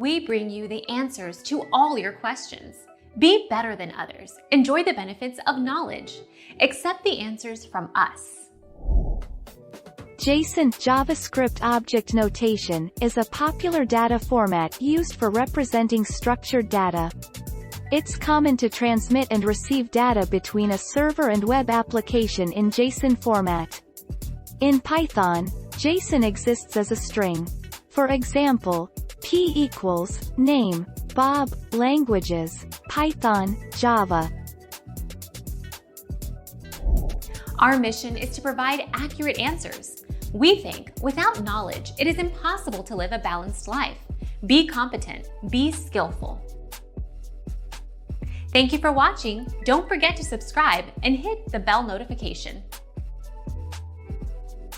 We bring you the answers to all your questions. Be better than others. Enjoy the benefits of knowledge. Accept the answers from us. JSON JavaScript Object Notation is a popular data format used for representing structured data. It's common to transmit and receive data between a server and web application in JSON format. In Python, JSON exists as a string. For example, P equals name, Bob, languages, Python, Java. Our mission is to provide accurate answers. We think without knowledge, it is impossible to live a balanced life. Be competent, be skillful. Thank you for watching. Don't forget to subscribe and hit the bell notification.